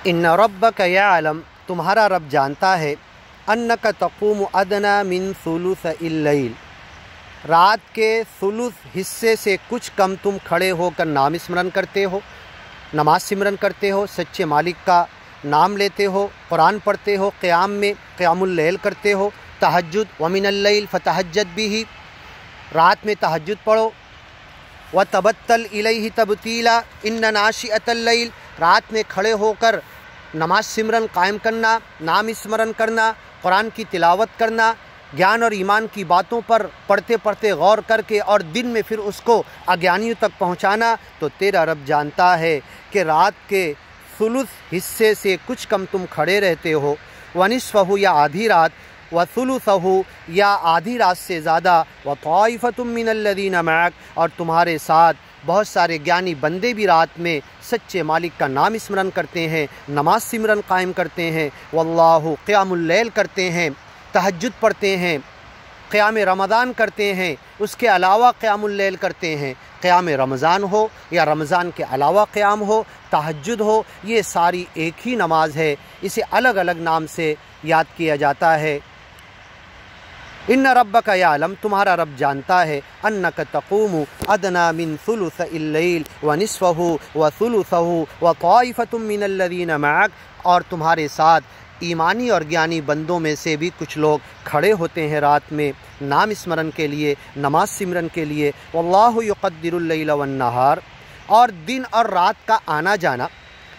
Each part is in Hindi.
इन्न रब्बक यअलम, तुम्हारा रब जानता है, अन्नक तक़ूमु अदना मिन सुलुसिल लैल, रात के सुलुस हिस्से से कुछ कम तुम खड़े होकर नाम स्मरण करते हो, नमाज सिमरन करते हो, सच्चे मालिक का नाम लेते हो, कुरान पढ़ते हो, क़याम में क़यामुल लैल करते हो, तहज्जुद व मिनल लैल फतहज्जद बिही, रात में तहज्जुद पढ़ो, व तबत्तल इलैहि तबतीला इन्न नाशिअतल लैल, रात में खड़े होकर नमाज सिमरन कायम करना, नाम स्मरण करना, कुरान की तिलावत करना, ज्ञान और ईमान की बातों पर पढ़ते पढ़ते गौर करके और दिन में फिर उसको अज्ञानियों तक पहुंचाना। तो तेरा रब जानता है कि रात के सुलुस हिस्से से कुछ कम तुम खड़े रहते हो, व निस्फ़हु या आधी रात, व सुलुसहु या आधी रात से ज़्यादा, व ताइफ़तुम मिनल्लज़ीना मअक, और तुम्हारे साथ बहुत सारे ज्ञानी बंदे भी रात में सच्चे मालिक का नाम स्मरण करते हैं, नमाज सिमरन कायम करते हैं, वल्लाहु क़यामुल लैल करते हैं, तहज्जुद पढ़ते हैं, क़याम रमज़ान करते हैं, उसके अलावा क़यामुल लैल करते हैं। क़याम रमज़ान हो या रमज़ान के अलावा क़याम हो, तहज्जुद हो, ये सारी एक ही नमाज है, इसे अलग अलग नाम से याद किया जाता है। इन्न रब्बक यअलम, तुम्हारा रब जानता है, अन्नक तक़ूमु अदना मिन सुलुसिल लैल व निस्फ़हु व सुलुसहु व ताइफ़तुम मिनल्लज़ीना मअक, और तुम्हारे साथ ईमानी और ज्ञानी बंदों में से भी कुछ लोग खड़े होते हैं रात में नाम स्मरण के लिए, नमाज सिमरन के लिए। वल्लाहु युक़द्दिरुल लैल वन नहार, और दिन और रात का आना जाना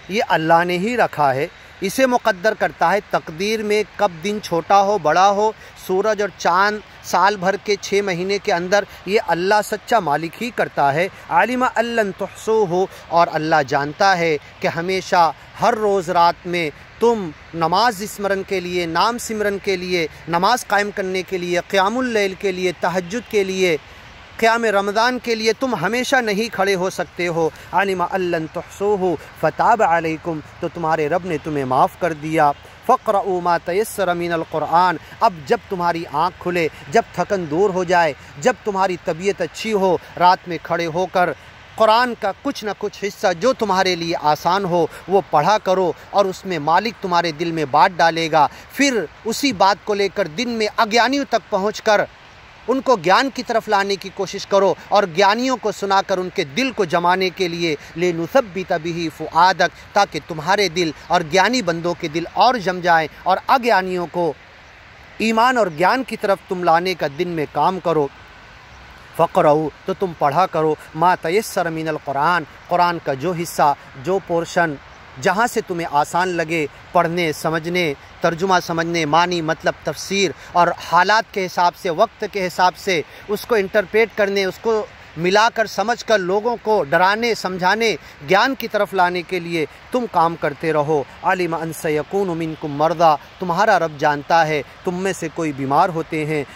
ये अल्लाह ने ही रखा है, इसे मुक़द्दर करता है। तकदीर में कब दिन छोटा हो बड़ा हो, सूरज और चाँद साल भर के 6 महीने के अंदर, ये अल्लाह सच्चा मालिक ही करता है। आलिमा अल्लन तुहसूहु, और अल्लाह जानता है कि हमेशा हर रोज़ रात में तुम नमाज स्मरण के लिए, नाम सिमरन के लिए, नमाज कायम करने के लिए, क़यामुल लैल के लिए, तहज्जुद के लिए, क़याम रमज़ान के लिए तुम हमेशा नहीं खड़े हो सकते हो। आलिमा अल्लन तुहसूहु फताब अलैकुम, तो तुम्हारे रब ने तुम्हें माफ़ कर दिया। फ़क़रऊ मा तयस्सर मिनल क़ुरआन, अब जब तुम्हारी आँख खुले, जब थकन दूर हो जाए, जब तुम्हारी तबीयत अच्छी हो, रात में खड़े होकर कुरान का कुछ न कुछ हिस्सा जो तुम्हारे लिए आसान हो वो पढ़ा करो, और उसमें मालिक तुम्हारे दिल में बात डालेगा। फिर उसी बात को लेकर दिन में अज्ञानियों तक पहुंचकर उनको ज्ञान की तरफ लाने की कोशिश करो, और ज्ञानियों को सुनाकर उनके दिल को जमाने के लिए लिनुसब्बित बिही फुआदक, ताकि तुम्हारे दिल और ज्ञानी बंदों के दिल और जम जाएं, और अज्ञानियों को ईमान और ज्ञान की तरफ तुम लाने का दिन में काम करो। फ़क़रऊ, तो तुम पढ़ा करो, मा तयस्सर मिनल क़ुरआन, कुरान का जो हिस्सा, जो पोर्शन जहाँ से तुम्हें आसान लगे पढ़ने, समझने, तर्जुमा समझने, मानी मतलब तफसीर, और हालात के हिसाब से, वक्त के हिसाब से उसको इंटरप्रेट करने, उसको मिलाकर समझकर लोगों को डराने, समझाने, ज्ञान की तरफ लाने के लिए तुम काम करते रहो। आलिमा अन सयकूनु मिनकुम मर्दा, तुम्हारा रब जानता है तुम में से कोई बीमार होते हैं।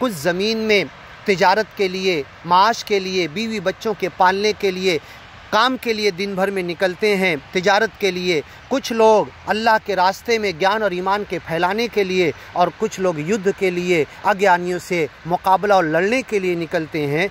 कुछ ज़मीन में तिजारत के लिए, माश के लिए, बीवी बच्चों के पालने के लिए, काम के लिए दिन भर में निकलते हैं, तिजारत के लिए। कुछ लोग अल्लाह के रास्ते में ज्ञान और ईमान के फैलाने के लिए, और कुछ लोग युद्ध के लिए, अज्ञानियों से मुकाबला और लड़ने के लिए निकलते हैं।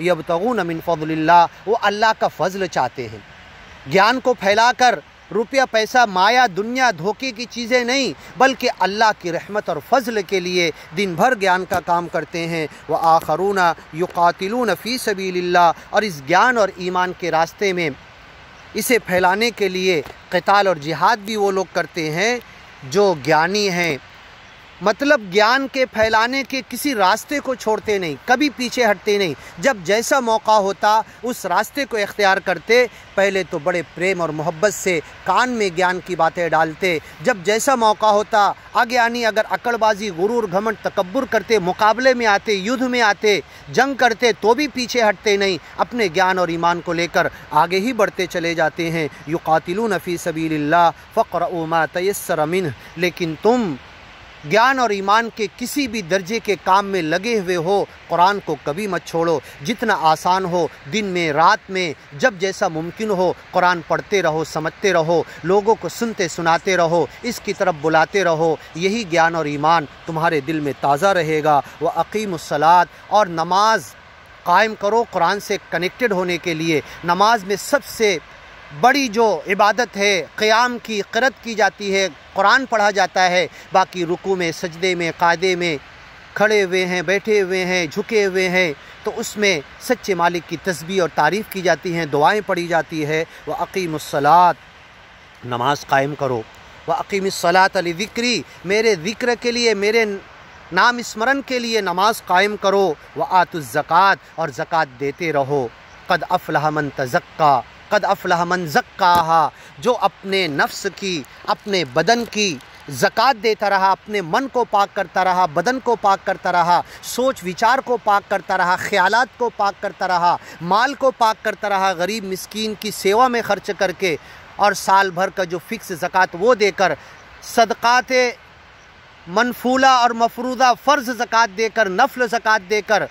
यबतगून मिन फ़ज़लिल्लाह, वो अल्लाह का फ़ज़ल चाहते हैं। ज्ञान को फैलाकर रुपया पैसा माया दुनिया धोखे की चीज़ें नहीं, बल्कि अल्लाह की रहमत और फ़ज़ल के लिए दिन भर ज्ञान का काम करते हैं। व आखरूना युक़ातिलून फ़ी सबीलिल्लाह, और इस ज्ञान और ईमान के रास्ते में इसे फैलाने के लिए क़िताल और जिहाद भी वो लोग करते हैं जो ज्ञानी हैं। मतलब ज्ञान के फैलाने के किसी रास्ते को छोड़ते नहीं, कभी पीछे हटते नहीं। जब जैसा मौका होता उस रास्ते को इख्तियार करते। पहले तो बड़े प्रेम और मोहब्बत से कान में ज्ञान की बातें डालते। जब जैसा मौका होता, अज्ञानी अगर अकड़बाजी, गुरूर, घमंड, तकब्बुर करते, मुकाबले में आते, युद्ध में आते, जंग करते, तो भी पीछे हटते नहीं, अपने ज्ञान और ईमान को लेकर आगे ही बढ़ते चले जाते हैं। युक़ातिलून फ़ी सबीलिल्लाह फ़क़रऊ मा तयस्सर मिन्ह, लेकिन तुम ज्ञान और ईमान के किसी भी दर्जे के काम में लगे हुए हो, कुरान को कभी मत छोड़ो। जितना आसान हो, दिन में, रात में, जब जैसा मुमकिन हो, कुरान पढ़ते रहो, समझते रहो, लोगों को सुनते सुनाते रहो, इसकी तरफ बुलाते रहो। यही ज्ञान और ईमान तुम्हारे दिल में ताज़ा रहेगा। व अक़ीमुस्सलात, और नमाज कायम करो कुरान से कनेक्टेड होने के लिए। नमाज में सबसे बड़ी जो इबादत है क़याम की क़िरात की जाती है, कुरान पढ़ा जाता है, बाकी रुकू में, सजदे में, कायदे में खड़े हुए हैं, बैठे हुए हैं, झुके हुए हैं, तो उसमें सच्चे मालिक की तस्बीह और तारीफ़ की जाती हैं, दुआएं पढ़ी जाती है। व अक़ीमुस्सलात, नमाज कायम करो। व अक़ीमुस्सलात लिज़िक्री, मेरे ज़िक्र के लिए, मेरे नाम स्मरण के लिए नमाज कायम करो। व आतुज़्ज़कात, और ज़कात देते रहो। क़द अफ़लह मन तज़क्का, क़द अफ़लह मन ज़क्काहा, जो अपने नफ्स की, अपने बदन की ज़कात देता रहा, अपने मन को पाक करता रहा, बदन को पाक करता रहा, सोच विचार को पाक करता रहा, ख़यालात को पाक करता रहा, माल को पाक करता रहा, गरीब मिस्कीन की सेवा में ख़र्च करके, और साल भर का जो फ़िक्स ज़कात वो देकर, सदक़ात मनफूला और मफरूज़ा फ़र्ज़ ज़कात देकर, नफ़ल ज़कात देकर,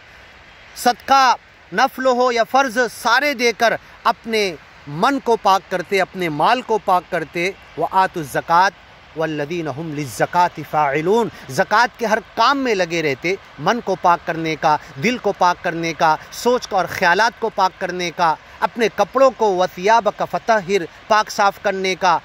सदका नफ़ल हो या फ़र्ज़ सारे देकर अपने मन को पाक करते, अपने माल को पाक करते। व आतुज़्ज़कात वल्लज़ीना हुम लिज़्ज़काति फ़ाइलून, ज़कात के हर काम में लगे रहते, मन को पाक करने का, दिल को पाक करने का, सोच और ख़यालात को पाक करने का, अपने कपड़ों को वसियाबक फ़तहिर, पाक साफ़ करने का,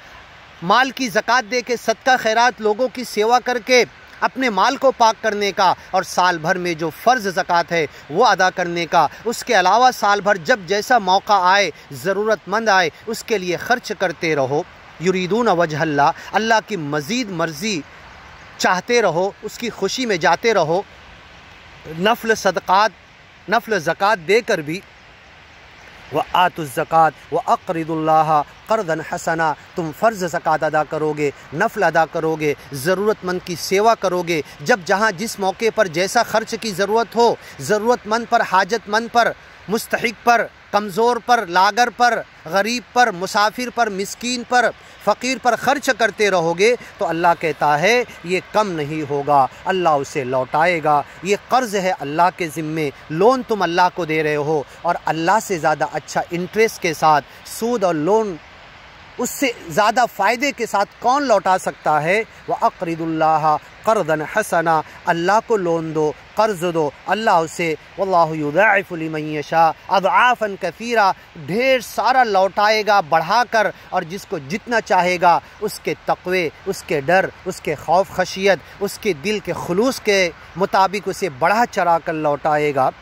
माल की ज़कात दे के सदका खैरात लोगों की सेवा करके अपने माल को पाक करने का, और साल भर में जो फ़र्ज़ ज़कात है वो अदा करने का। उसके अलावा साल भर जब जैसा मौका आए, ज़रूरतमंद आए, उसके लिए ख़र्च करते रहो। युरीदून वजहल्लाह, अल्लाह की मज़ीद मर्ज़ी चाहते रहो, उसकी खुशी में जाते रहो। नफ़ल सदक़ात, नफ़ल ज़कात देकर भी। व आतुज़्ज़कात व अक़रिदुल्लाह क़र्ज़न हसना, तुम फ़र्ज़ ज़कात अदा करोगे, नफ़ल अदा करोगे, ज़रूरतमंद की सेवा करोगे, जब जहाँ जिस मौके पर जैसा ख़र्च की ज़रूरत हो, ज़रूरतमंद पर, हाजतमंद पर, मुस्तहिक़ पर, कमज़ोर पर, लागर पर, गरीब पर, मुसाफिर पर, मिस्कीन पर, फ़कीर पर ख़र्च करते रहोगे तो अल्लाह कहता है ये कम नहीं होगा, अल्लाह उसे लौटाएगा। ये क़र्ज़ है अल्लाह के ज़िम्मे, लोन तुम अल्लाह को दे रहे हो, और अल्लाह से ज़्यादा अच्छा इंटरेस्ट के साथ, सूद और लोन उससे ज़्यादा फ़ायदे के साथ कौन लौटा सकता है। व अक़रिदुल्लाह क़र्ज़न हसना, अल्लाह को लोन दो, कर्ज़ दो, अल्लाह उसे वल्लाहु युज़ाइफ़ु लिमन यशा अज़आफ़न कसीरा, ढेर सारा लौटाएगा बढ़ाकर, और जिसको जितना चाहेगा उसके तक़वे, उसके डर, उसके खौफ खशियत, उसके दिल के खुलूस के मुताबिक उसे बढ़ा चढ़ा कर लौटाएगा।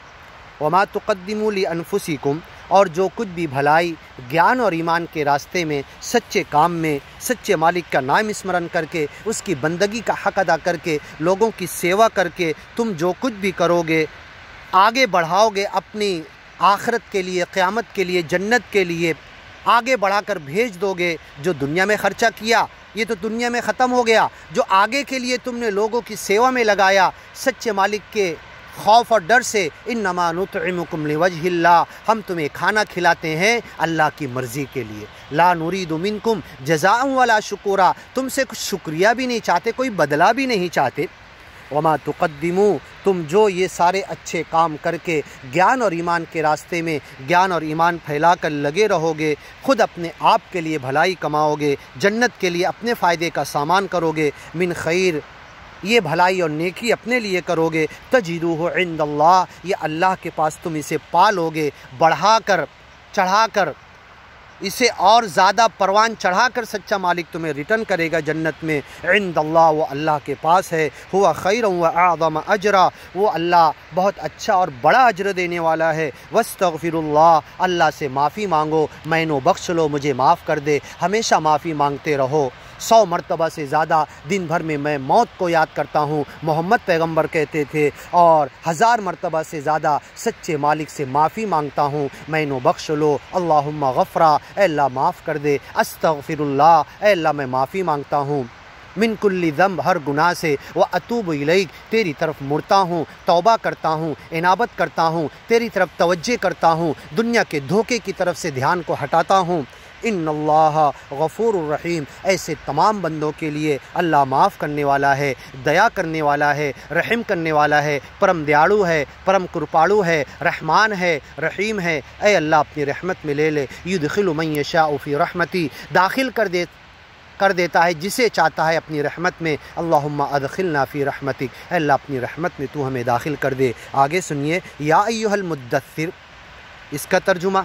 वमा तुक़द्दिमू लिअन्फुसिकुम, और जो कुछ भी भलाई, ज्ञान और ईमान के रास्ते में, सच्चे काम में, सच्चे मालिक का नाम स्मरण करके, उसकी बंदगी का हक़ अदा करके, लोगों की सेवा करके तुम जो कुछ भी करोगे, आगे बढ़ाओगे अपनी आखिरत के लिए, क़यामत के लिए, जन्नत के लिए आगे बढ़ाकर भेज दोगे। जो दुनिया में ख़र्चा किया ये तो दुनिया में ख़त्म हो गया, जो आगे के लिए तुमने लोगों की सेवा में लगाया, सच्चे मालिक के खौफ और डर से, इन्नमा नुतइमुकुम लिवजहिल्लाह, हम तुम्हें खाना खिलाते हैं अल्लाह की मर्ज़ी के लिए। ला नुरीदु मिनकुम जज़ाअन वला शुकुरा, तुमसे कुछ शुक्रिया भी नहीं चाहते, कोई बदला भी नहीं चाहते। वमा तुक़द्दिमू, तुम जो ये सारे अच्छे काम करके ज्ञान और ईमान के रास्ते में ज्ञान और ईमान फैला कर लगे रहोगे, ख़ुद अपने आप के लिए भलाई कमाओगे, जन्नत के लिए अपने फ़ायदे का सामान करोगे, मिन खैर, ये भलाई और नेकी अपने लिए करोगे, तजिदूहु इंदल्लाह, ये अल्लाह के पास तुम इसे पालोगे, बढ़ाकर चढ़ाकर, इसे और ज़्यादा परवान चढ़ाकर सच्चा मालिक तुम्हें रिटर्न करेगा जन्नत में। इंदल्लाह, वो अल्लाह के पास है। हुआ खैरun व अअज़म अजरा, वो अल्लाह बहुत अच्छा और बड़ा अजर देने वाला है। वस्तगफिरुल्लाह, अल्लाह से माफ़ी मांगो, मैनो बख्श लो, मुझे माफ़ कर दे। हमेशा माफ़ी मांगते रहो। 100 मरतबा से ज़्यादा दिन भर में मैं मौत को याद करता हूँ, मोहम्मद पैगंबर कहते थे, और 1000 मरतबा से ज़्यादा सच्चे मालिक से माफ़ी मांगता हूँ, मैनो बख्श लो। अल्लाहुम्मा गफ़रा, अल्लाह माफ़ कर दे। अस्तगफिरुल्लाह, अल्लाह मैं माफ़ी मांगता हूँ। मिन कुल्ली ज़ंब, हर गुनाह से। व अतूबु इलैक, तेरी तरफ मुड़ता हूँ, तौबा करता हूँ, इनाबत करता हूँ, तेरी तरफ तवज्जे करता हूँ, दुनिया के धोखे की तरफ से ध्यान को हटाता हूँ। इन्नल्लाह गफ़ूरुर रहीम, ऐसे तमाम बंदों के लिए अल्लाह माफ़ करने वाला है, दया करने वाला है, रहम करने वाला है, परम दयालु है, परम कृपालु है, रहमान है, रहीम है। ऐ अल्लाह अपनी रहमत में ले ले। युदखिलु मन यशाउ फ़ी रहमती, दाखिल कर देता है जिसे चाहता है अपनी रहमत में। अल्लाहुम्मा अदखिलना फ़ी रहमतिक, अल्लाह अपनी रहमत में तू हमें दाखिल कर दे। आगे सुनिए, या अय्युहल मुद्दस्सिर, इसका तर्जुमा।